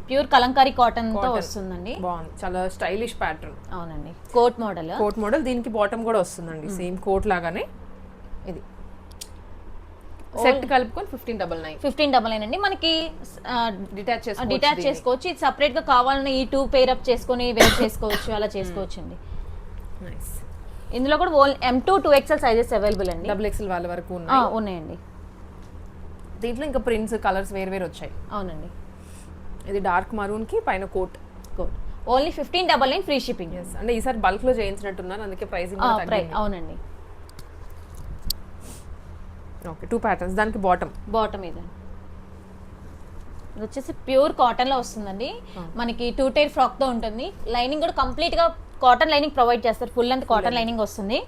Pure Kalamkari cotton తో వస్తుందండి. బాగుంది, చాలా స్టైలిష్ ప్యాటర్న్. అవునండి, కోట్ మోడల్. దీనికి బాటమ్ కూడా వస్తుందండి సేమ్ కోట్ లాగానే. ఇది సెట్ కలుపుకొని 1599 అండి. మనకి డిటాచ్ చేసుకోవచ్చు. ఇది సపరేట్ గా కావాలని ఈ 2 పేర్ అప్ చేసుకొని వేర్ చేసుకోవచ్చు, అలా చేసుకోవచ్చు అండి. నైస్. ఇందులో కూడా M2 2XL సైజెస్ అవైలబుల్ అండి. XXL వాళ్ళ వరకు ఉన్నాయండి. దీంట్లో ఇంకా ప్రింట్స్ కలర్స్ వేరు వచ్చాయి. అవునండి. ఇది డార్క్ మరూన్ కి పైన కోట్. Only 1599 free shipping. అంటే ఈసారి బల్క్ లో చేయించినట్టున్నారు, అందుకే ప్రైసింగ్ అవునండి. Okay, 2 patterns. దానికి బాటమ్ ఇది వచ్చేసి ప్యూర్ కాటన్ లో వస్తుందండి. మనకి 2 టైర్ ఫ్రాక్ తో ఉంటుంది. లైనింగ్ కూడా కంప్లీట్ గా కాటన్ లైనింగ్ ప్రొవైడ్ చేస్తారు. ఫుల్ లెంత్ కాటన్ లైనింగ్ వస్తుంది.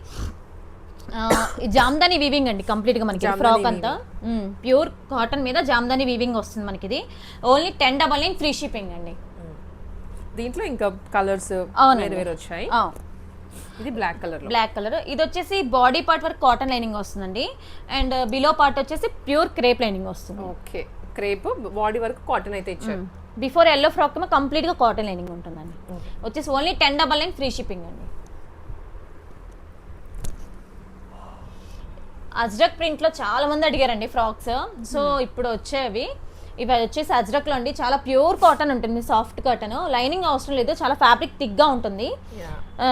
జామ్దాని వీవింగ్ అండి కంప్లీట్ గా మనకి ఫ్రాక్ అంతా ప్యూర్ కాటన్ మీద జామ్దాని వీవింగ్ వస్తుంది మనకి. ఇది ఓన్లీ 1099 ఫ్రీ షిప్పింగ్ అండి. దీంట్లో ఇంకా కలర్స్ వేరు వచ్చాయి. ఇది బ్లాక్ కలర్. ఇది వచ్చేసి బాడీ పార్ట్ వరకు కాటన్ లైనింగ్ వస్తుందండి. అండ్ బిలో పార్ట్ వచ్చేసి ప్యూర్ క్రేప్ లైనింగ్ వస్తుంది. ఓకే, క్రేప్ బాడీ వరకు కాటన్ అయితే ఇచ్చారు. బిఫోర్ ఎల్లో ఫ్రాక్ కంప్లీట్ గా కాటన్ లైనింగ్ ఉంటుందండి. వచ్చేసి ఓన్లీ 1099 ఫ్రీ షిప్పింగ్ అండి. అజ్రక్ ప్రింట్ లో చాలా మంది అడిగారండి ఫ్రాక్స్. సో ఇప్పుడు వచ్చేవి ఇవి వచ్చేసి అజ్రక్ లో అండి. చాలా ప్యూర్ కాటన్ ఉంటుంది, సాఫ్ట్ కాటన్. లైనింగ్ అవసరం లేదు, చాలా ఫ్యాబ్రిక్ థిక్ గా ఉంటుంది.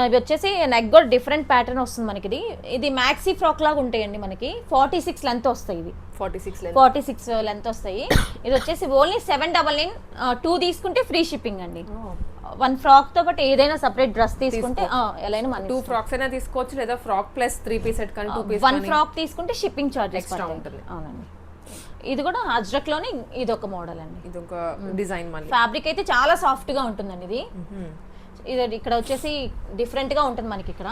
ఇవి వచ్చేసి నెక్ కూడా డిఫరెంట్ ప్యాటర్న్ వస్తుంది మనకి. ఇది మ్యాక్సీ ఫ్రాక్ లాగా ఉంటాయండి. మనకి 46 లెంత్ వస్తాయి. ఇవి 46 లెంత్ వస్తాయి. ఇది వచ్చేసి ఓన్లీ 799. 2 తీసుకుంటే ఫ్రీ షిప్పింగ్ అండి. 1 ఫ్రాక్ తో పాటు ఏదైనా సపరేట్ డ్రెస్ తీసుకుంటే ఎలా 2 ఫ్రాక్స్ అయినా తీసుకోవచ్చు, లేదా ఫ్రాక్ ప్లస్ 3 పీస్ సెట్ కానీ 2 పీస్ 1 ఫ్రాక్ తీసుకుంటే షిప్పింగ్ చార్జ్ ఎక్స్ట్రా ఉంటుంది. అవునండి. ఇది కూడా అజ్రక్ లోనే ఇది ఒక మోడల్ అండి. ఇది ఒక డిజైన్. మళ్ళీ ఫ్యాబ్రిక్ అయితే చాలా సాఫ్ట్ గా ఉంటుందండి. ఇది ఇక్కడ వచ్చేసి డిఫరెంట్ గా ఉంటుంది మనకి. ఇక్కడ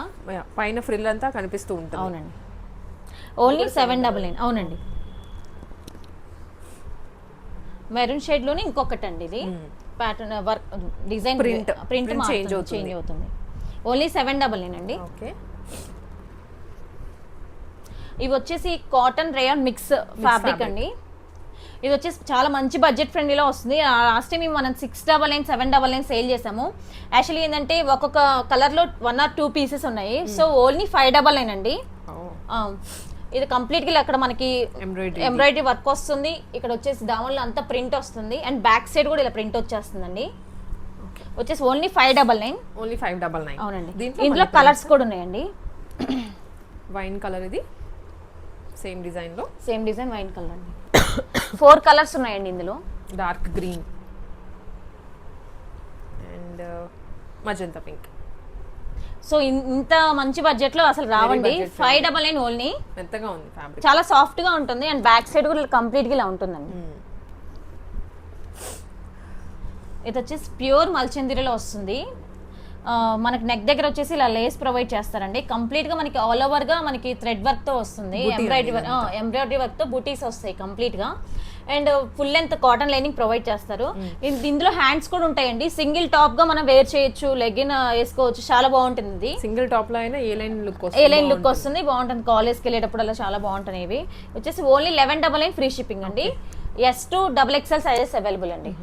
పైన ఫ్రిల్ అంతా కనిపిస్తూ ఉంటుంది. అవునండి. ఓన్లీ 799. అవునండి. మెరూన్ షేడ్ లోనే ఇంకొకటి అండి. ఇది pattern work design print change అవుతుంది. ఓన్లీ 799 అండి. ఓకే. ఇవి వచ్చేసి కాటన్ రేయాన్ మిక్స్ ఫ్యాబ్రిక్ అండి. ఇది వచ్చేసి చాలా మంచి బడ్జెట్ ఫ్రెండ్లీలో వస్తుంది. లాస్ట్ టైం మనం 699 799 సేల్ చేసాము. యాక్చువల్లీ ఏంటంటే ఒక్కొక్క కలర్ లో 1 or 2 పీసెస్ ఉన్నాయి. సో ఓన్లీ 599 అండి. ఇది కంప్లీట్ గా అక్కడ మనకి ఎంబ్రాయిడరీ వర్క్ వస్తుంది. ఇక్కడ వచ్చేసి దామన్లో అంతా ప్రింట్ వస్తుంది. అండ్ బ్యాక్ సైడ్ కూడా ఇలా ప్రింట్ వచ్చేస్తుందండి. వచ్చేసి ఓన్లీ 599. అవునండి. ఇందులో కలర్స్ కూడా ఉన్నాయండి. వైన్ కలర్, ఇది సేమ్ డిజైన్ వైన్ కలర్ అండి. 4 కలర్స్ ఉన్నాయండి ఇందులో. Dark green and magenta pink. So ఇంత మంచి బడ్జెట్ లో అసలు రావండి. 599 ఓన్లీ. మెత్తగా ఉంది ఫ్యాబ్రిక్, చాలా సాఫ్ట్ గా ఉంటుంది. అండ్ బ్యాక్ సైడ్ కూడా కంప్లీట్ గా ఇలా ఉంటుందండి. ఇది వచ్చేసి ప్యూర్ మల్చందిరిలో వస్తుంది. మనకి నెక్ దగ్గర వచ్చేసి ఇలా లేస్ ప్రొవైడ్ చేస్తారండి. కంప్లీట్ గా మనకి ఆల్ ఓవర్ గా మనకి థ్రెడ్ వర్క్ తో వస్తుంది. ఎంబ్రాయిడరీ వర్క్ తో బూటీస్ వస్తాయి కంప్లీట్ గా. And full length cotton lining provide చేస్తారు. ఇందులో హ్యాండ్స్ కూడా ఉంటాయండి. సింగిల్ టాప్ గా మనం వేర్ చేయొచ్చు, లెగిన్ వేసుకోవచ్చు, చాలా బాగుంటుంది. ఇది సింగిల్ టాప్ లో అయినా ఏ లైన్ లుక్ వస్తుంది, బాగుంటుంది. కాలేజ్కి వెళ్ళేటప్పుడు అలా చాలా బాగుంటాయి. ఇవి వచ్చేసి ఓన్లీ 1199 ఫ్రీ షిప్పింగ్ అండి. S2 XXL సైజెస్ అవైలబుల్ అండి.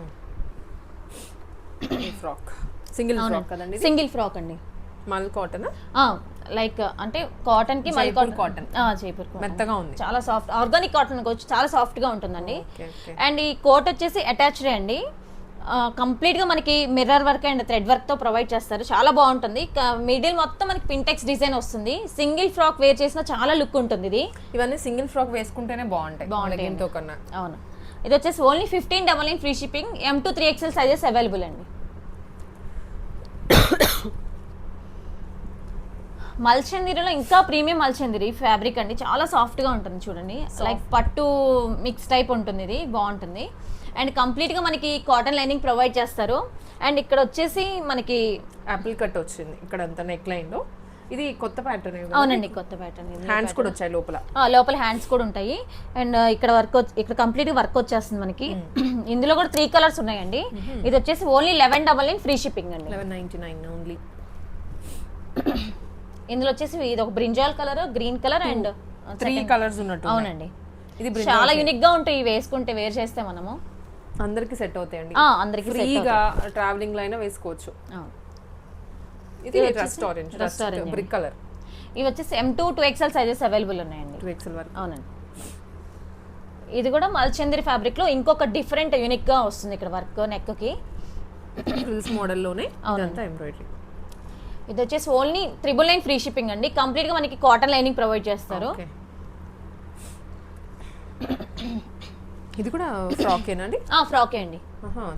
సింగిల్ ఫ్రాక్ అండి. మల్ కాటన్ లైక్ అంటే కాటన్ కి మల్ కాటన్ జైపూర్ మెత్తగా ఉంది, చాలా సాఫ్ట్. ఆర్గానిక్ కాటన్ చాలా సాఫ్ట్ గా ఉంటుందండి. అండ్ ఈ కోట్ వచ్చేసి అటాచ్డ్ అండి. కంప్లీట్ గా మనకి mirror work and thread work తో ప్రొవైడ్ చేస్తారు. చాలా బాగుంటుంది. మిడిల్ మొత్తం మనకి పింటెక్స్ డిజైన్ వస్తుంది. సింగిల్ ఫ్రాక్ వేర్ చేసిన చాలా లుక్ ఉంటుంది. ఇది ఇవన్నీ సింగిల్ ఫ్రాక్ వేసుకుంటేనే బాగుంటాయి. అవును. ఇది వచ్చేసి only 1599 free shipping. M2 3XL sizes available అండి. మల్చందిరిలో ఇంకా ప్రీమియం మల్చందిరి ఫ్యాబ్రిక్ అండి. చాలా సాఫ్ట్ గా ఉంటుంది చూడండి. లైక్ పట్టు మిక్స్ టైప్ ఉంటుంది. ఇది బాగుంటుంది. అండ్ కంప్లీట్ గా మనకి కాటన్ లైనింగ్ ప్రొవైడ్ చేస్తారు. అండ్ ఇక్కడ వచ్చేసి మనకి యాపిల్ కట్ వచ్చింది ఇక్కడ అంతా నెక్ లైన్ లో. ఇది కొత్త ప్యాటర్న్. అవునండి, కొత్త ప్యాటర్న్. హ్యాండ్స్ కూడా వచ్చాయి లోపల హ్యాండ్స్ కూడా ఉంటాయి. అండ్ ఇక్కడ ఇక్కడ కంప్లీట్ వర్క్ వచ్చేస్తుంది మనకి. ఇందులో కూడా 3 కలర్స్ ఉన్నాయండి. ఇది వచ్చేసి ఓన్లీ 1199 ఫ్రీ షిప్పింగ్ అండి. 1199 ఓన్లీ. ఇందులో వచ్చేసి ఇది ఒక brinjal colour, green colour and 3 colours ఉన్నట్టు. అవునండి. ఇది చాలా యూనిక్ గా ఉంటాయి వేసుకుంటే, వేర్ చేస్తే మనము. అందరికి సెట్ అవుతాయండి, అందరికి ఫ్రీగా ట్రావెలింగ్ లో అయినా వేసుకోవచ్చు. ఇది రస్ట్ ఆరెంజ్, బ్రిక్ కలర్. ఇవి వచ్చేసి M2 2XL సైజెస్ అవైలబుల్ ఉన్నాయండి. 2XL వరకు. అవునండి. ఇది కూడా మల్చంద్రి ఫ్యాబ్రిక్ లో ఇంకొక డిఫరెంట్ యూనిక్ గా వస్తుంది. ఇక్కడ వర్క్ నెక్ కి ఫ్రిల్స్ మోడల్ లోనే ఇదంతా ఎంబ్రాయిడరీ. ఇది వచ్చేసి ఓన్లీ 999 ఫ్రీ షిప్పింగ్ అండి. కంప్లీట్ గా మనకి కాటన్ లైనింగ్ ప్రొవైడ్ చేస్తారు. ఇది కూడా ఫ్రాక్ ఏనండి? ఫ్రాకే అండి.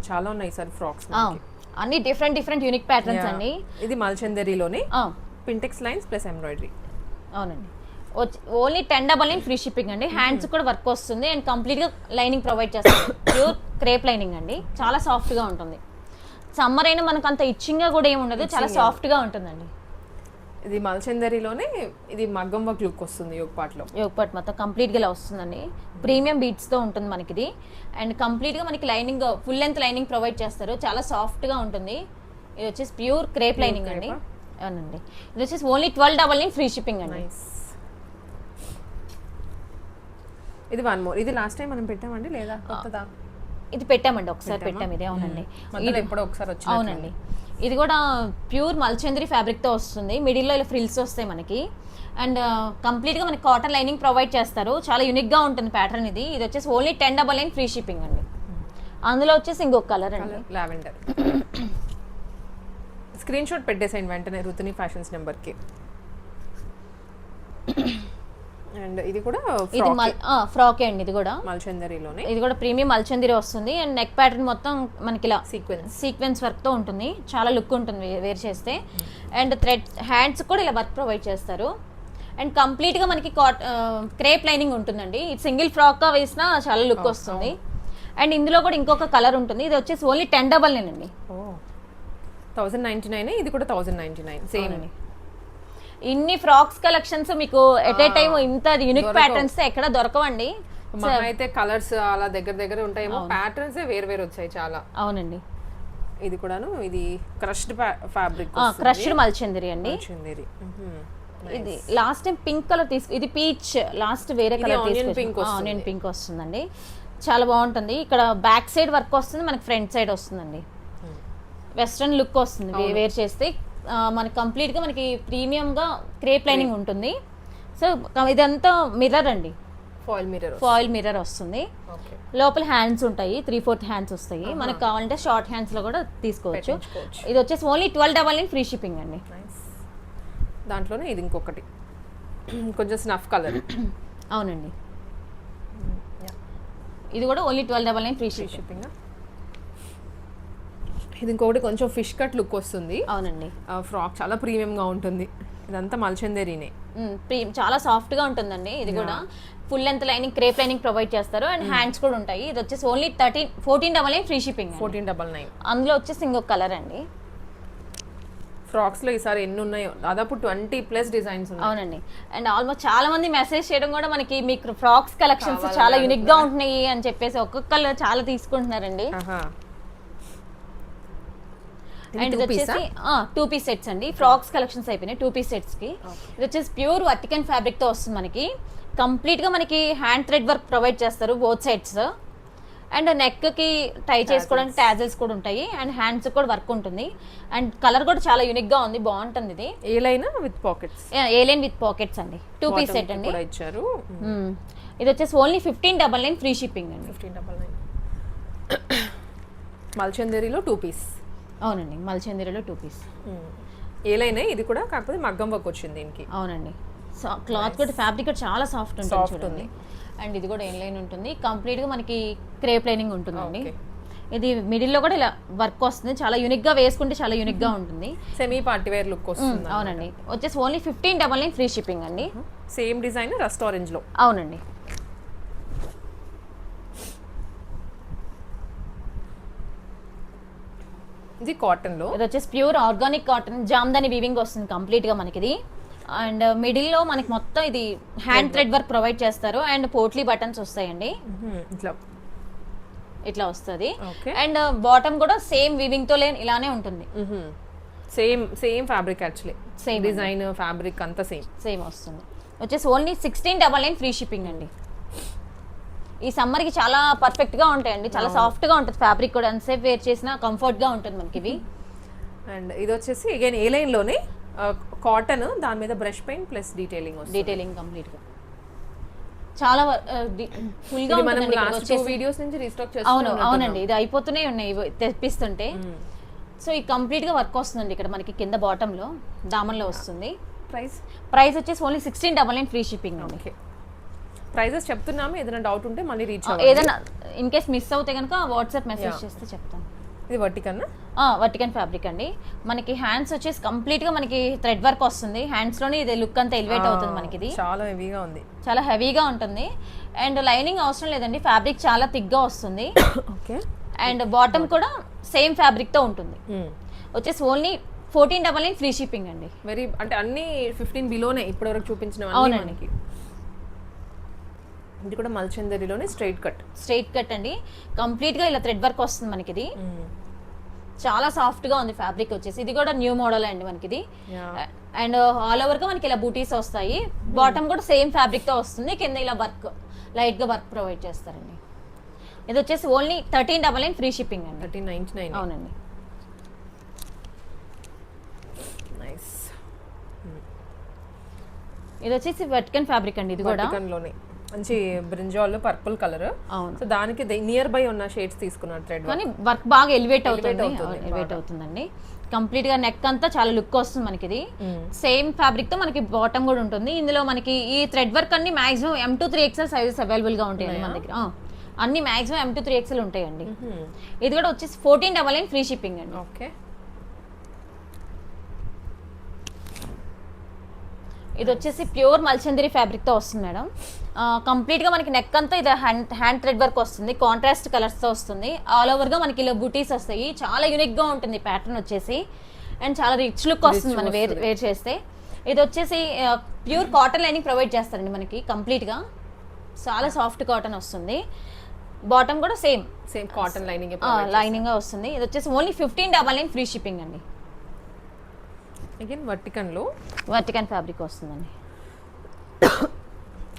చాలా ఉన్నాయి సార్ ఫ్రాక్స్, అన్ని డిఫరెంట్ యూనిక్ ప్యాటర్న్స్ అండి. ఇది మల్చందరిలోనే పింటెక్స్ లైన్స్ ప్లస్ ఎంబ్రాయిడరీ. అవునండి. ఓన్లీ 1099 ఫ్రీ షిప్పింగ్ అండి. హ్యాండ్స్ కూడా వర్క్ వస్తుంది అండ్ కంప్లీట్ గా లైనింగ్ ప్రొవైడ్ చేస్తారు. ప్యూర్ క్రేప్ లైనింగ్ అండి, చాలా సాఫ్ట్ గా ఉంటుంది. సమ్మర్ అయినా మనకు అంత ఇచ్చింగ్ గా కూడా ఏమి ఉండదు, చాలా సాఫ్ట్ గా ఉంటుందండి. ఇది మల్చందరిలోనే ఇది మగ్గం వర్క్ లుక్ వస్తుంది. యోగ్ పార్ట్ మొత్తం కంప్లీట్ గా ఇలా వస్తుందండి. ప్రీమియం బీట్స్ తో ఉంటుంది మనకి ఇది. అండ్ కంప్లీట్ గా మనకి lining full length lining provide చేస్తారు, చాలా సాఫ్ట్ గా ఉంటుంది. ఇది వచ్చేసి ప్యూర్ క్రేప్ లైనింగ్ అండి. అవునండి. ఇది వచ్చేసి ఓన్లీ 1299 ఫ్రీ షిప్పింగ్ అండి. ఇది వన్ మోర్. ఇది లాస్ట్ టైం మనం పెట్టామండి లేదా కొత్తదా? ఇది పెట్టామండి, ఒకసారి పెట్టాం. ఇది అవునండి, ఎప్పుడో ఒకసారి వచ్చింది. అవునండి. ఇది కూడా ప్యూర్ మల్చంద్రి ఫ్యాబ్రిక్ తో వస్తుంది. మిడిల్ లో ఇలా ఫ్రిల్స్ వస్తాయి మనకి. అండ్ కంప్లీట్ గా మనకి కాటన్ లైనింగ్ ప్రొవైడ్ చేస్తారు. చాలా యూనిక్ గా ఉంటుంది ప్యాటర్న్ ఇది. ఇది వచ్చేసి ఓన్లీ 1099 ఫ్రీ షిప్పింగ్ అండి. అందులో వచ్చేసి ఇంకొక కలర్ అండి, లావెండర్. స్క్రీన్ షాట్ పెట్టేసేయండి వెంటనే రుతుని ఫ్యాషన్స్ నెంబర్ కి. అండ్ ఇది కూడా ఫ్రాకే అండి. ఇది కూడా మల్చందరిలోనే. ఇది కూడా ప్రీమియం మల్చందరి వస్తుంది. అండ్ నెక్ ప్యాటర్న్ మొత్తం మనకి ఇలా సీక్వెన్స్ వర్క్ తో ఉంటుంది, చాలా లుక్ ఉంటుంది వేర్ చేస్తే. అండ్ థ్రెడ్ హ్యాండ్స్ కూడా ఇలా వర్క్ ప్రొవైడ్ చేస్తారు. అండ్ కంప్లీట్ గా మనకి క్రేప్ లైనింగ్ ఉంటుందండి. ఇది సింగిల్ ఫ్రాక్ గా వేసినా చాలా లుక్ వస్తుంది. అండ్ ఇందులో కూడా ఇంకొక కలర్ ఉంటుంది. ఇది వచ్చేసి ఓన్లీ 1099 అండి. 1099. ఇది కూడా 1099 సేమ్ అండి. ఇన్ని ఫ్రాక్స్ కలెక్షన్స్ మీకు ఎట్ ఏ టైం ఇంత యూనిక్ ప్యాటర్న్స్ ఎక్కడ దొరకవండి. అయితే కలర్స్ అలా దగ్గర ఉంటాయేమో, ప్యాటర్న్స్ వేరు వచ్చాయి చాలా. అవునండి. ఇది కూడాను ఇది క్రష్డ్ ఫ్యాబ్రిక్, క్రష్డ్ మల్చందరి అండి. ఇది లాస్ట్ టైం పింక్ కలర్ ఇది పీచ్, లాస్ట్ వేరే కలర్ ఆనియన్ పింక్ వస్తుందండి. చాలా బాగుంటుంది. ఇక్కడ బ్యాక్ సైడ్ వర్క్ వస్తుంది, మనకి ఫ్రంట్ సైడ్ వస్తుందండి. వెస్ట్రన్ లుక్ వస్తుంది వేర్ చేస్తే. మనకి కంప్లీట్ గా మనకి ప్రీమియం గా క్రేప్ లైనింగ్ ఉంటుంది. సో ఇదంతా మిర్రర్ అండి, ఫాయిల్ మిర్రర్ వస్తుంది. లోపల హ్యాండ్స్ ఉంటాయి, 3/4 హ్యాండ్స్ వస్తాయి. మనకు కావాలంటే షార్ట్ హ్యాండ్స్ లో కూడా తీసుకోవచ్చు. ఇది వచ్చేసి ఓన్లీ 1299 ఫ్రీ షిప్పింగ్ అండి. దాంట్లోనే ఇది ఇంకొకటి కొంచెం స్నఫ్ కలర్. అవునండి. ఇది కూడా ఓన్లీ 1299 ఫ్రీ షిప్పింగ్. ఇది ఇంకొకటి కొంచెం ఫిష్ కట్ లుక్ వస్తుంది. అవునండి. ఫ్రాక్ చాలా ప్రీమియం గా ఉంటుంది. ఇదంతా మల్చందరినే, చాలా సాఫ్ట్ గా ఉంటుందండి. ఇది కూడా full length lining crepe lining provide చేస్తారు. అండ్ హ్యాండ్స్ కూడా ఉంటాయి. ఇది వచ్చేసి ఓన్లీ 1499 ఫ్రీ షిప్పింగ్. 1499. అందులో వచ్చేసి ఇంకొక కలర్ అండి. ఫ్రాక్స్ లో ఈసారి ఎన్ని ఉన్నాయో, దాదాపు 20+ డిజైన్స్ ఉన్నాయి. అవునండి. అండ్ ఆల్మోస్ట్ చాలా మంది మెసేజ్ చేయడం కూడా మనకి మీకు ఫ్రాక్స్ కలెక్షన్స్ చాలా యూనిక్ గా ఉంటున్నాయి అని చెప్పేసి ఒక్కొక్కరు చాలా తీసుకుంటున్నారండి. అండ్ ఇది వచ్చేసి 2 పీస్ సెట్స్ అండి. ఫ్రాక్స్ కలెక్షన్స్ అయిపోయినాయి 2 పీస్ సెట్స్ కి. ఇది వచ్చేసి ప్యూర్ వర్టికన్ ఫ్యాబ్రిక్ తో వస్తుంది మనకి. కంప్లీట్ గా మనకి హ్యాండ్ థ్రెడ్ వర్క్ ప్రొవైడ్ చేస్తారు బోత్ సైడ్స్. అండ్ నెక్ కి టై చేసుకోవడానికి టాజల్స్ కూడా ఉంటాయి. అండ్ హ్యాండ్స్ కూడా వర్క్ ఉంటుంది. అండ్ కలర్ కూడా చాలా యూనిక్ గా ఉంది, బాగుంటుంది. ఇది A line with pockets, with pockets అండి. 2 పీస్ సెట్ అండి. ఇచ్చారు. ఇది వచ్చేసి ఓన్లీ 1599 ఫ్రీ షిప్పింగ్ అండి. 1599. మల్చందరిలో 2 పీస్. అవునండి, మల్చందరిలో 2 పీస్. ఏ లైన్ ఇది కూడా, కాకపోతే మగ్గం వర్క్ వచ్చింది దీనికి. అవునండి. క్లాత్ కూడా ఫ్యాబ్రిక్ కూడా చాలా సాఫ్ట్ ఉంటుంది. అండ్ ఇది కూడా ఏ లైన్ ఉంటుంది. కంప్లీట్ గా మనకి క్రేప్ లైనింగ్ ఉంటుందండి. ఇది మిడిల్ లో కూడా ఇలా వర్క్ వస్తుంది. చాలా యూనిక్ గా వేసుకుంటే చాలా యూనిక్ గా ఉంటుంది. సెమీ పార్టీ వేర్ లుక్ వస్తుంది. అవునండి. వచ్చేసి ఓన్లీ 1599 ఫ్రీ షిప్పింగ్ అండి. సేమ్ డిజైన్ రస్ట్ ఆరెంజ్ లో. అవునండి. ఇది కాటన్ లో. ఇది వచ్చేసి pure organic cotton, Jamdani weaving వస్తుంది కంప్లీట్ గా మనకి ఇది. అండ్ మిడిల్ లో మనకి మొత్తం ఇది హ్యాండ్ థ్రెడ్ వర్క్ ప్రొవైడ్ చేస్తారు. అండ్ పోట్లీ బటన్స్ వస్తాయండి, ఇట్లా వస్తుంది. అండ్ బాటమ్ కూడా సేమ్ వీవింగ్ తో ఇలానే ఉంటుంది. Same fabric actually, same design fabric అంతా సేమ్ వస్తుంది. వచ్చేసి ఓన్లీ 1699 ఫ్రీ షిప్పింగ్ అండి. ఈ సమ్మర్ కి చాలా పర్ఫెక్ట్ గా ఉంటాయండి, చాలా సాఫ్ట్ గా ఉంటుంది ఫ్యాబ్రిక్ కూడా, ఎంతసేపు వేర్ చేసినా కంఫర్ట్ గా ఉంటుంది మనకి ఇవి. అండ్ ఇది వచ్చేసి అగైన్ ఏ లైన్ లోనే కాటన్, దాని మీద బ్రష్ పెయింట్ ప్లస్ డీటెయిలింగ్ వస్తుంది. డీటెయిలింగ్ కంప్లీట్ గా చాలా ఫుల్ గా ఇది మనం ఉంటుంది. లాస్ట్ 2 వీడియోస్ నుంచి రీస్టాక్ అవును చేస్తున్నాం. అవునండి, ఇది అయిపోతూనే ఉన్నాయి ఇవి తెప్పిస్తుంటే. సో ఈ కంప్లీట్ గా వర్క్ వస్తుందండి ఇక్కడ మనకి కింద బాటమ్ లో దామన్లో వస్తుంది. ప్రైస్ వచ్చేసి ఓన్లీ 1699 ఫ్రీ షిప్పింగ్ అండి. ఓకే, ప్రైజెస్ చెప్తున్నాము, ఏదైనా డౌట్ ఉంటే మళ్ళీ రీచ్ ఏదైనా ఇన్ కేస్ మిస్ అవుతే కనుక వాట్సాప్ మెసేజ్ చేస్తే చెప్తాను. ఇది వర్టికన్ వర్టికన్ ఫ్యాబ్రిక్ అండి. మనకి హ్యాండ్స్ వచ్చేసి కంప్లీట్ గా మనకి థ్రెడ్ వర్క్ వస్తుంది. హ్యాండ్స్ లోనే ఇది లుక్ అంతా ఎలివేట్ అవుతుంది మనకి. ఇది చాలా హెవీగా ఉంది, చాలా హెవీగా ఉంటుంది. అండ్ లైనింగ్ అవసరం లేదండి, ఫ్యాబ్రిక్ చాలా థిక్ గా వస్తుంది. ఓకే, అండ్ బాటమ్ కూడా సేమ్ ఫ్యాబ్రిక్ తో ఉంటుంది. వచ్చేసి ఓన్లీ 1499 ఫ్రీ షిప్పింగ్ అండి. వెరీ అంటే అన్ని 15 బిలోనే ఇప్పటివరకు చూపించిన. అవునండి, ఇది కూడా మల్చందరిలోనే స్ట్రైట్ కట్ అండి. కంప్లీట్ గా ఇలా థ్రెడ్ వర్క్ వస్తుంది మనకి. ఇది చాలా సాఫ్ట్ గా ఉంది ఫ్యాబ్రిక్ వచ్చేసి. ఇది కూడా న్యూ మోడల్ అండి మనకి ఇది. అండ్ ఆల్ ఓవర్ గా మనకి ఇలా బూటీస్ వస్తాయి. బాటమ్ కూడా సేమ్ ఫ్యాబ్రిక్ తో వస్తుంది. కింద ఇలా వర్క్ లైట్ గా వర్క్ ప్రొవైడ్ చేస్తారండి. ఇది వచ్చేసి ఓన్లీ 1399 ఫ్రీ షిప్పింగ్ అండి. 1399. అవునండి, నైస్. ఇది వచ్చేసి వెట్కన్ ఫ్యాబ్రిక్ అండి. ఇది కూడా లోనే మంచి బ్రింజాల్ పర్పుల్ కలర్. అవును, సో దానికి నియర్ బై ఉన్న షేడ్స్ తీసుకున్నారు థ్రెడ్, కానీ వర్క్ బాగా ఎలివేట్ అవుతుందండి. కంప్లీట్ గా నెక్ అంతా చాలా లుక్ వస్తుంది మనకి. ఇది సేమ్ ఫ్యాబ్రిక్ తో మనకి బాటమ్ కూడా ఉంటుంది. ఇందులో మనకి ఈ థ్రెడ్ వర్క్ అన్ని maximum M to 3XL sizes available గా ఉంటాయండి మన దగ్గర. అన్ని మాక్సిమం M to 3XL ఉంటాయండి. ఇది కూడా వచ్చేసి 1499 ఫ్రీ షిప్పింగ్ అండి. ఓకే, ఇది వచ్చేసి ప్యూర్ మల్చందరి ఫ్యాబ్రిక్ తో వస్తుంది మేడం. కంప్లీట్ గా మనకి నెక్ అంతా ఇది హ్యాండ్ థ్రెడ్ వర్క్ వస్తుంది, కాంట్రాస్ట్ కలర్స్ తో వస్తుంది. ఆల్ ఓవర్ గా మనకి ఇలా బూటీస్ వస్తాయి. చాలా యూనిక్ గా ఉంటుంది ప్యాటర్న్ వచ్చేసి. అండ్ చాలా రిచ్ లుక్ వస్తుంది మనం వేర్ చేస్తే. ఇది వచ్చేసి ప్యూర్ కాటన్ లైనింగ్ ప్రొవైడ్ చేస్తారండి మనకి కంప్లీట్ గా. చాలా సాఫ్ట్ కాటన్ వస్తుంది. బాటమ్ కూడా సేమ్ కాటన్ లైనింగ్ వస్తుంది. ఇది వచ్చేసి ఓన్లీ 1599 ఫ్రీ షిప్పింగ్ అండి. అగైన్ వర్టికన్ ఫ్యాబ్రిక్ వస్తుందండి.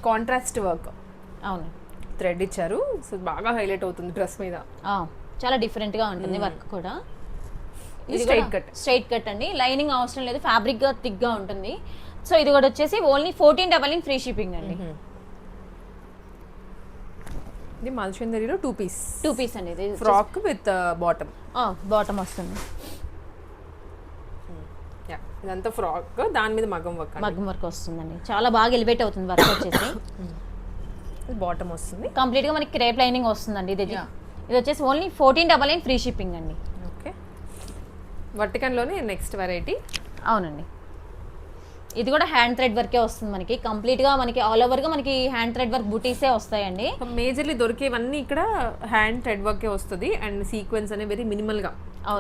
కాంట్రాస్ట్ వర్క్, అవును, థ్రెడ్ ఇచ్చారు. సో బాగా హైలైట్ అవుతుంది డ్రెస్ మీద. చాలా డిఫరెంట్ గా ఉంటుంది వర్క్ కూడా. ఇది స్ట్రైట్ కట్ అండి, లైనింగ్ అవసరం లేదు, ఫ్యాబ్రిక్ గా థిక్ గా ఉంటుంది. సో ఇది కూడా వచ్చేసి ఓన్లీ 1499 ఫ్రీ షిప్పింగ్ అండి. ఇది మల్చందరిలో 2 పీస్ అండి. ఇది ఫ్రాక్ విత్ బాటమ్ వస్తుంది. ఇదంతా ఫ్రాక్, దాని మీద మగ్గం వర్క్ వస్తుందండి. చాలా బాగా ఎలివేట్ అవుతుంది వర్క్ వచ్చేసి. బాటమ్ వస్తుంది, కంప్లీట్ గా మనకి క్రేప్ లైనింగ్ వస్తుందండి. ఇది వచ్చేసి ఓన్లీ 1499 ఫ్రీ షిప్పింగ్ అండి. ఓకే, వర్టికన్ లోనే నెక్స్ట్ వెరైటీ. అవునండి, ఇది కూడా హ్యాండ్ థ్రెడ్ వర్కే వస్తుంది మనకి. కంప్లీట్ గా మనకి ఆల్ ఓవర్ గా మనకి హ్యాండ్ థ్రెడ్ వర్క్ బూటీసే వస్తాయండి. మేజర్లీ దొరికేవన్నీ ఇక్కడ హ్యాండ్ థ్రెడ్ వర్కే వస్తుంది. అండ్ సీక్వెన్స్ అనేవి వెరీ మినిమల్ గా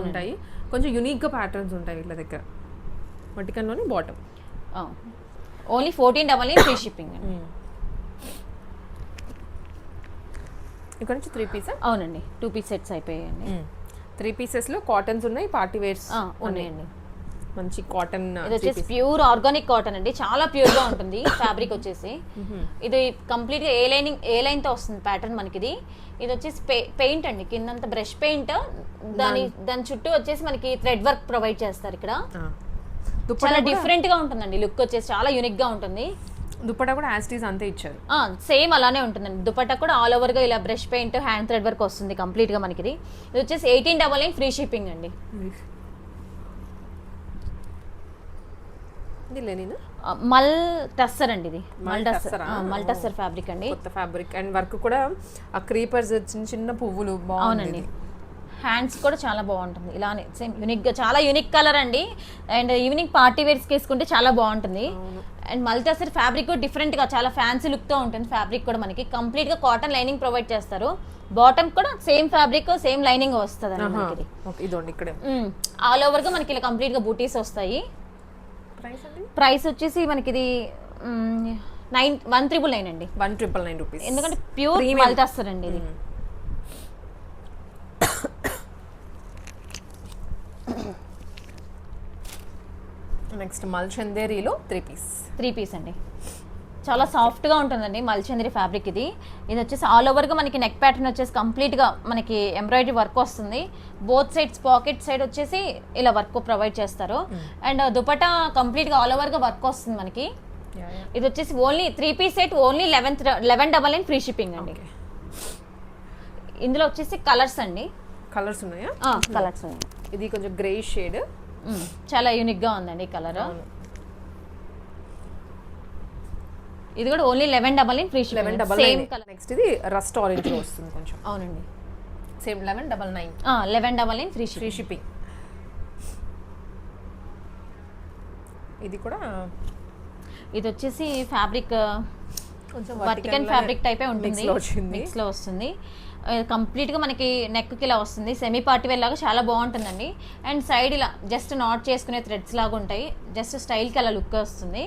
ఉంటాయి. కొంచెం యునిక్ గా ప్యాటర్న్స్ ఉంటాయి వీళ్ళ దగ్గర. వర్టికన్ లోని బాటమ్ ఓన్లీ 1499 ఫ్రీ షిప్పింగ్ అండి. ఇక్కడ నుంచి 3 పీస్. అవునండి, 2 పీస్ సెట్స్ అయిపోయాయండి. 3 పీసెస్ లో కాటన్స్ ఉన్నాయి, పార్టీ వేర్స్ ఉన్నాయండి. మంచి కాటన్. ఇది వచ్చేసి ప్యూర్ ఆర్గానిక్ కాటన్ అండి, చాలా ప్యూర్ గా ఉంటుంది ఫ్యాబ్రిక్ వచ్చేసి. ఇది కంప్లీట్ గా ఏ లైన్ తో వస్తుంది ప్యాటర్న్ మనకి. ఇది వచ్చేసి పెయింట్ అండి, కిందంత బ్రష్ పెయింట్, దాని చుట్టూ వచ్చేసి మనకి థ్రెడ్ వర్క్ ప్రొవైడ్ చేస్తారు ఇక్కడ. చాలా డిఫరెంట్ గా ఉంటుందండి లుక్ వచ్చేసి, చాలా యూనిక్ గా ఉంటుంది. దుపట్టా కూడా యాస్టీస్ అంతే ఇచ్చారు, సేమ్ అలానే ఉంటుందండి. దుపట్టా కూడా ఆల్ ఓవర్ గా ఇలా brush paint hand thread work వస్తుంది కంప్లీట్ గా మనకి. ఇది వచ్చేసి 1899 ఫ్రీ షిప్పింగ్ అండి. మల్ టస్సర్ అండి. ఇది మల్ టస్సర్ ఫ్యాబ్రిక్ అండి, కొత్త ఫ్యాబ్రిక్. అండ్ వర్క్ కూడా ఆ క్రీపర్స్ చిన్న చిన్న పువ్వులు బాగుంది. హ్యాండ్స్ కూడా చాలా బాగుంటుంది ఇలానే సేమ్ యూనిక్ గా, చాలా యూనిక్ కలర్ అండి. అండ్ ఈవినింగ్ పార్టీ వేర్స్ వేసుకుంటే చాలా బాగుంటుంది. అండ్ మల్టసర్ ఫ్యాబ్రిక్ కూడా డిఫరెంట్ గా చాలా ఫ్యాన్సీ లుక్ తో ఉంటుంది. ఫ్యాబ్రిక్ కూడా మనకి కంప్లీట్ గా కాటన్ లైనింగ్ ప్రొవైడ్ చేస్తారు. బాటమ్ కూడా సేమ్ ఫ్యాబ్రిక్ సేమ్ లైనింగ్ వస్తుంది అండి. ఆల్ ఓవర్ గా మనకి ఇలా కంప్లీట్ గా బూటీస్ వస్తాయి. ప్రైస్ వచ్చేసి మనకి ఇది 199 అండి. 199 రూపీస్, ఎందుకంటే ప్యూర్ మల్టసర్ అండి ఇది. నెక్స్ట్ మల్చందేరీలో 3 పీస్ అండి, చాలా సాఫ్ట్ గా ఉంటుందండి మల్చంద్రి ఫ్యాబ్రిక్ ఇది. ఇది వచ్చేసి ఆల్ ఓవర్ గా మనకి నెక్ ప్యాటర్న్ వచ్చేసి కంప్లీట్ గా మనకి ఎంబ్రాయిడరీ వర్క్ వస్తుంది. బోత్ సైడ్స్ పాకెట్ సైడ్ వచ్చేసి ఇలా వర్క్ ప్రొవైడ్ చేస్తారు. అండ్ దుపట్టా కంప్లీట్ గా ఆల్ ఓవర్ గా వర్క్ వస్తుంది మనకి. ఇది వచ్చేసి only 3 piece set, only 1199 free shipping అండి. ఇందులో వచ్చేసి కలర్స్ అండి. కలర్స్ ఉన్నాయా? కలర్స్ ఉన్నాయి. ఇది కొంచెం గ్రే షేడ్, చాలా యూనిక్ గా ఉందండి ఈ కలర్. ఇది కూడా only 1199 free shipping. Same colour. Next ఇది రస్ట్ ఆరెంజ్ లో వస్తుంది కొంచెం. అవునండి, సేమ్ 1199. 1199 free free shipping. ఇది కూడా ఇది వచ్చేసి ఫ్యాబ్రిక్ కొంచెం వర్టికల్ ఫ్యాబ్రిక్ టైపే ఉంటుంది, వచ్చింది. మిక్స్ లో వస్తుంది. కంప్లీట్ గా మనకి నెక్ కి ఇలా వస్తుంది. సెమీ పార్టీ వేర్ లాగా చాలా బాగుంటుందండి. అండ్ సైడ్ ఇలా జస్ట్ నాట్ చేసుకునే థ్రెడ్స్ లాగా ఉంటాయి. జస్ట్ స్టైల్ కి అలా లుక్ వస్తుంది.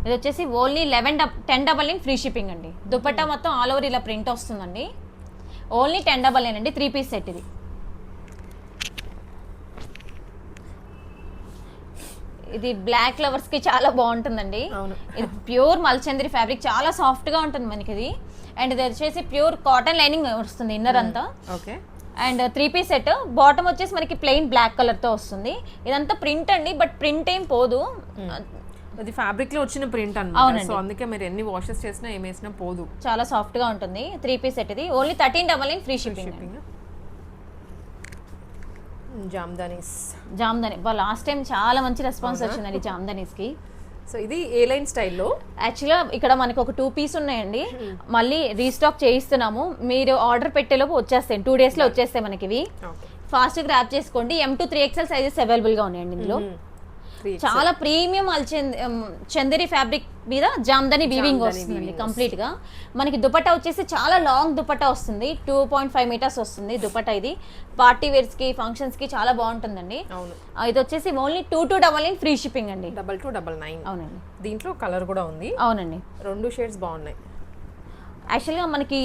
ఇది వచ్చేసి ఓన్లీ 1099 ఫ్రీ షిప్పింగ్ అండి. దుపట్టా మొత్తం ఆల్ ఓవర్ ఇలా ప్రింట్ వస్తుందండి. ఓన్లీ 1099 అండి. 3 పీస్ సెట్ ఇది. ఇది బ్లాక్ లవర్స్ కి చాలా బాగుంటుందండి. ఇది ప్యూర్ మల్చంద్రి ఫ్యాబ్రిక్, చాలా సాఫ్ట్ గా ఉంటుంది మనకి ఇది. అండ్ ఇది వచ్చేసి ప్యూర్ కాటన్ లైనింగ్ వస్తుంది ఇన్నర్ అంతా. Okay. And 3 piece set. Bottom వచ్చేసి మనకి ప్లెయిన్ బ్లాక్ కలర్ తో వస్తుంది. ఇదంతా ప్రింట్ అండి, బట్ ప్రింట్ ఏం పోదు. అది ఫ్యాబ్రిక్ లో వచ్చిన ప్రింట్ అన్నమాట. సో అందుకే మీరు ఎన్ని వాషెస్ చేసినా ఏం వేసినా పోదు. చాలా సాఫ్ట్ గా ఉంటుంది. 3 పీస్ సెట్ ఇది. Only 1399 free shipping. Jamdani last time చాలా మంచి రెస్పాన్స్ వచ్చిందండి జామ్దానీస్ కి. సో ఇది ఏ లైన్ స్టైల్లో. యాక్చువల్గా ఇక్కడ మనకి ఒక 2 పీస్ ఉన్నాయండి. మళ్ళీ రీస్టాక్ చేయిస్తున్నాము. మీరు ఆర్డర్ పెట్టేలోపు వచ్చేస్తాయి, 2 days లో వచ్చేస్తాయి మనకి ఇవి. ఫాస్ట్ గ్రాప్ చేసుకోండి. M to 3XL sizes available గా ఉన్నాయండి ఇందులో. చాలా ప్రీమియం చందేరి ఫ్యాబ్రిక్ మీద జామ్దాని వీవింగ్ వస్తుంది కంప్లీట్ గా. మనకి దుపట్టా వచ్చేసి చాలా లాంగ్ దుపట్టా వస్తుంది. 2.5 మీటర్స్ వస్తుంది దుపట్టా. ఇది పార్టీ వేర్స్ కి, ఫంక్షన్స్ కి చాలా బాగుంటుందండి. ఇది వచ్చేసి ఓన్లీ 2299 ఫ్రీ షిప్పింగ్ అండి. 2299. అవునండి. దీంట్లో కలర్ కూడా ఉంది. అవునండి, 2 షేడ్స్ బాగున్నాయి. యాక్చువల్గా మనకి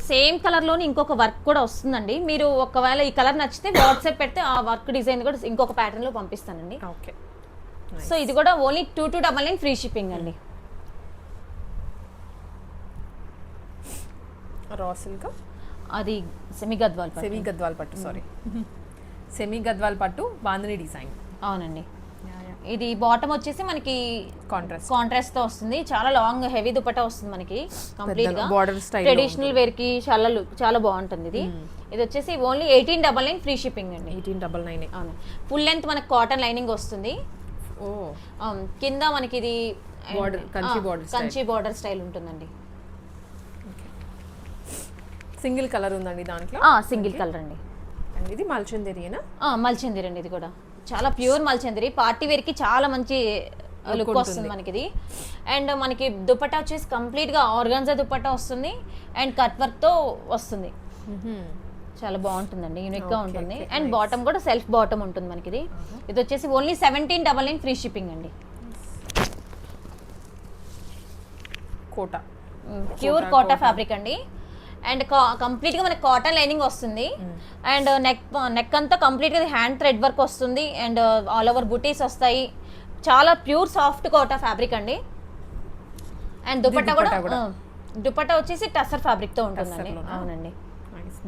సేమ్ కలర్ లోని ఇంకొక వర్క్ కూడా వస్తుందండి. మీరు ఒకవేళ ఈ కలర్ నచ్చితే వాట్సాప్ పెడితే ఆ వర్క్ డిజైన్ కూడా ఇంకొక ప్యాటర్న్ లో పంపిస్తానండి. ఓకే. సో ఇది కూడా ఓన్లీ 2299 ఫ్రీ షిప్పింగ్ అండి. రా సిల్క్, అది సెమీ గద్వాల్ పట్టు సారీ సెమీ గద్వాల్ పట్టు బాందిని డిజైన్. అవునండి. ఇది బాటమ్ వచ్చేసి మనకి కాంట్రాస్ట్ తో వస్తుంది. చాలా లాంగ్ హెవీ దుపట్టా వస్తుంది మనకి కంప్లీట్ గా. ట్రెడిషనల్ వేర్ కి చాలా బాగుంటుంది ఇది. ఇది వచ్చేసి ఓన్లీ 1899 ఫ్రీ షిప్పింగ్ అండి. 1899. అవును. ఫుల్ లెంత్ మనకి కాటన్ లైనింగ్ వస్తుంది. కింద మనకి ఇది కంచి బార్డర్ స్టైల్ ఉంటుందండి. సింగిల్ కలర్ ఉందండి దాంట్లో. సింగిల్ కలర్ అండి. ఇది మల్చందేరియేనా? మల్చందేరి అండి. ఇది కూడా చాలా ప్యూర్ మల్చంద్రి. పార్టీ వేర్ కి చాలా మంచి లుక్ వస్తుంది మనకి ఇది. అండ్ మనకి దుపట్టా వచ్చేసి కంప్లీట్ గా ఆర్గాన్జా దుపట్టా వస్తుంది. అండ్ కట్ వర్క్ తో వస్తుంది. చాలా బాగుంటుందండి, యూనిక్ గా ఉంటుంది. అండ్ బాటమ్ కూడా సెల్ఫ్ బాటమ్ ఉంటుంది మనకి ఇది. ఇది వచ్చేసి ఓన్లీ 1799 ఫ్రీ షిప్పింగ్ అండి. కోటా, ప్యూర్ కోటా ఫ్యాబ్రిక్ అండి. అండ్ కంప్లీట్ గా మనకి కాటన్ లైనింగ్ వస్తుంది. అండ్ నెక్ అంతా కంప్లీట్ గా హ్యాండ్ థ్రెడ్ వర్క్ వస్తుంది. అండ్ ఆల్ ఓవర్ బుటీస్ వస్తాయి. చాలా ప్యూర్ సాఫ్ట్ కోటా ఫ్యాబ్రిక్ అండి. అండ్ దుపట్టా వచ్చేసి టసర్ ఫ్యాబ్రిక్ తో ఉంటుందండి. అవునండి,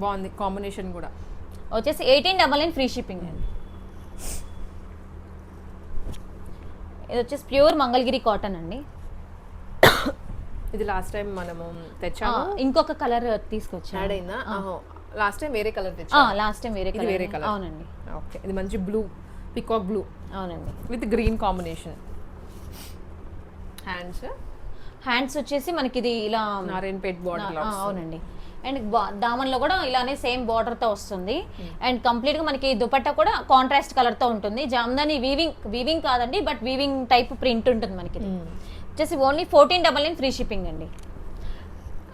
బాగుంది కాంబినేషన్ కూడా. వచ్చేసి 1899 ఫ్రీ షిప్పింగ్ అండి. ఇది వచ్చేసి ప్యూర్ మంగళగిరి కాటన్ అండి. ఇది లాస్ట్ టైం మనము తెచ్చాము. ఇంకొక కలర్ తీసుకొచ్చాము. యాడ్ అయిందా? లాస్ట్ టైం వేరే కలర్ తెచ్చాము. లాస్ట్ టైం వేరే కలర్. అవునండి. ఓకే. ఇది మంచి బ్లూ, పికాక్ బ్లూ. అవునండి, విత్ గ్రీన్ కాంబినేషన్. హ్యాండ్స్ వచ్చేసి మనకి ఇది ఇలా నారాయణపేట్ బార్డర్. అవునండి. అండ్ దామన్లో కూడా ఇలానే సేమ్ బార్డర్ తో వస్తుంది. అండ్ కంప్లీట్ గా మనకి దుపట్టా కూడా కాంట్రాస్ట్ కలర్ తో ఉంటుంది. జామ్దాని వీవింగ్ కాదండి, బట్ వీవింగ్ టైప్ ప్రింట్ ఉంటుంది మనకి. వచ్చేసి ఓన్లీ 1499 ఫ్రీ షిప్పింగ్ అండి.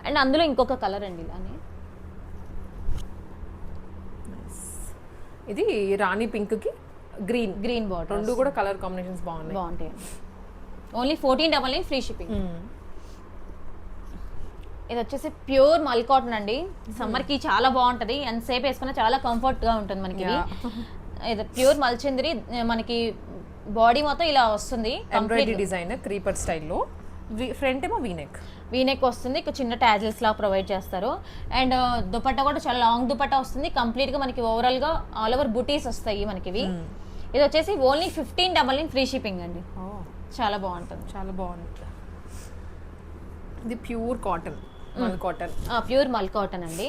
అండ్ అందులో ఇంకొక కలర్ అండి ఇలానే. ఇది రాణి పింక్ కి గ్రీన్ బార్డర్. 2 కూడా కలర్ కాంబినేషన్స్ బాగుంటాయి. Only 1499 free shipping. ఇది వచ్చేసి ప్యూర్ మల్ కాటన్ అండి. సమ్మర్ కి చాలా బాగుంటది. ఎంతసేపు వేసుకున్నా చాలా కంఫర్ట్ గా ఉంటుంది మనకి. ఇది ప్యూర్ మల్చంద్రి. మనకి బాడీ మొత్తం ఇలా వస్తుంది. ఎంబ్రాయిడరీ డిజైన్ క్రీపర్ స్టైల్లో. ఫ్రంట్ ఏమో వీనెక్. వీనెక్ వస్తుంది, ఇక్కడ చిన్న ట్యాజిల్స్ లా ప్రొవైడ్ చేస్తారు. అండ్ దుపట్టా కూడా చాలా లాంగ్ దుపట్టా వస్తుంది. కంప్లీట్ గా మనకి ఓవరాల్ గా ఆల్ ఓవర్ బుటీస్ వస్తాయి మనకి ఇవి. ఇది వచ్చేసి ఓన్లీ 1599 ఫ్రీ షిప్పింగ్ అండి. చాలా బాగుంటుంది. చాలా బాగుంది. ఇది ప్యూర్ కాటన్, మల్ కాటన్. ప్యూర్ మల్ కాటన్ అండి.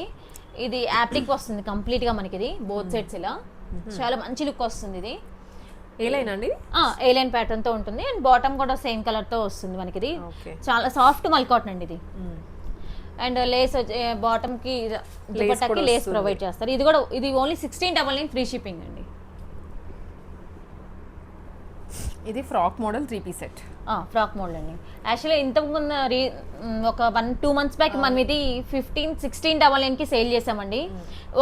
ఇది యాప్లిక్ వస్తుంది కంప్లీట్ గా మనకి, ఇది బోత్ సైడ్స్ ఇలా చాలా మంచి లుక్ వస్తుంది. ఇది ఏ లైన్ అండి? ఏ లైన్ ప్యాటర్న్ తో ఉంటుంది అండ్ బాటమ్ కూడా సేమ్ కలర్ తో వస్తుంది మనకి. ఇది చాలా సాఫ్ట్ మల్ కాటన్ అండి ఇది. అండ్ లేస్ బాటమ్ కి దుపట్టాకి లేస్ ప్రొవైడ్ చేస్తారు. ఇది ఓన్లీ 1699 ఫ్రీ షిప్పింగ్ అండి. ఇది frock model 3-piece set. Frock model అండి. యాక్చువల్లీ ఇంతకుముందు ఒక 1-2 months బ్యాక్ మనం ఇది 1699కి సేల్ చేసామండి.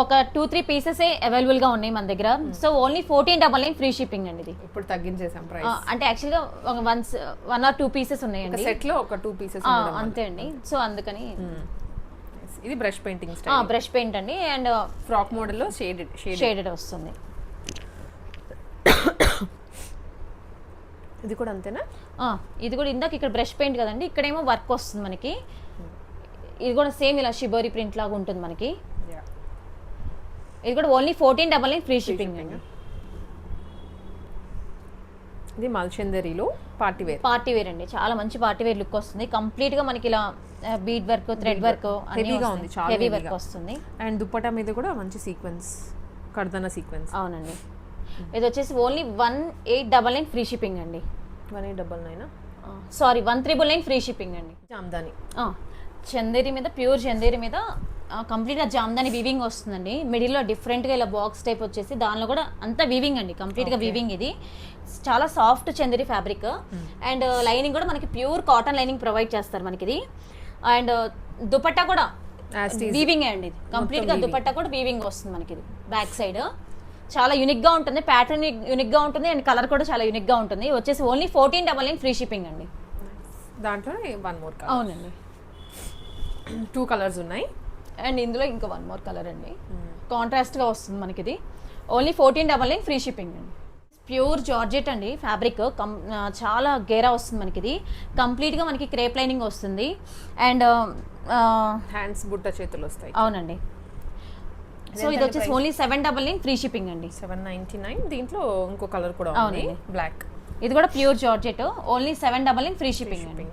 ఒక 2-3 పీసెస్ అవైలబుల్ గా ఉన్నాయి మన దగ్గర. సో ఓన్లీ 1499 ఫ్రీ షిప్పింగ్ అండి. ఇది ఇప్పుడు తగ్గించేసాం ప్రైస్. అంటే యాక్చువల్గా 1 or 2 pieces ఉన్నాయండి సెట్ లో, ఒక 2 pieces అంతే అండి. సో అందుకని ఇది brush painting style. Brush paint అండి. అండ్ ఫ్రాక్ మోడల్ లో షేడెడ్ వస్తుంది. ఇది కూడా అంతేనా? ఇది కూడా ఇందాక ఇక్కడ బ్రష్ పెయింట్ కదండి, ఇక్కడేమో వర్క్ వస్తుంది మనకి. ఇది కూడా సేమ్ ఇలా షిబోరి ప్రింట్ లాగా ఉంటుంది మనకి. ఇది కూడా ఓన్లీ 1499 ఫ్రీ షిప్పింగ్ అండి. ఇది మల్చందరిలో పార్టీ వేర్ అండి. చాలా మంచి పార్టీ వేర్ లుక్ వస్తుంది. కంప్లీట్ గా మనకి ఇలా బీడ్ వర్క్, థ్రెడ్ వర్క్ హెవీగా ఉంది, చాలా హెవీ వర్క్ వస్తుంది. అండ్ దుపట్టా మీద కూడా మంచి సీక్వెన్స్, కర్దన సీక్వెన్స్. అవునండి. ఇది వచ్చేసి ఓన్లీ 1899 ఫ్రీ షిప్పింగ్ అండి. 1899 సారీ 1399 ఫ్రీ షిప్పింగ్ అండి. జామ్దాని చందేరి మీద, ప్యూర్ చందేరి మీద కంప్లీట్గా జామ్దాని వీవింగ్ వస్తుందండి. మిడిల్లో డిఫరెంట్గా ఇలా బాక్స్ టైప్ వచ్చేసి దానిలో కూడా అంతా వీవింగ్ అండి, కంప్లీట్గా వీవింగ్. ఇది చాలా soft Chanderi fabric. And lining కూడా మనకి ప్యూర్ కాటన్ లైనింగ్ ప్రొవైడ్ చేస్తారు మనకి ఇది. అండ్ దుపట్టా కూడా వీవింగ్ అండి. ఇది కంప్లీట్గా దుపట్టా కూడా వీవింగ్ వస్తుంది మనకి. ఇది బ్యాక్ సైడ్ చాలా యూనిక్ గా ఉంటుంది, ప్యాటర్న్ యూనిక్ గా ఉంటుంది అండ్ కలర్ కూడా చాలా యూనిక్ గా ఉంటుంది. వచ్చేసి ఓన్లీ 1499 ఫ్రీ షిప్పింగ్ అండి. దాంట్లో 1 more కలర్. అవునండి, 2 కలర్స్ ఉన్నాయి. అండ్ ఇందులో ఇంకా 1 more కలర్ అండి. కాంట్రాస్ట్ గా వస్తుంది మనకి. ఇది ఓన్లీ 1499 ఫ్రీ షిప్పింగ్ అండి. ప్యూర్ జార్జెట్ అండి ఫ్యాబ్రిక్. చాలా గేరా వస్తుంది మనకి. ఇది కంప్లీట్ గా మనకి క్రేప్ లైనింగ్ వస్తుంది. అండ్ హ్యాండ్స్ బుట్ట చేతులు వస్తాయి. అవునండి. సో ఇది వచ్చేసి ఓన్లీ 799 ఫ్రీ షిప్పింగ్ అండి. 799. దీంట్లో ఇంకో కలర్ కూడా ఉంది, బ్లాక్. ఇది కూడా pure georgette. Only 799 free shipping అండి.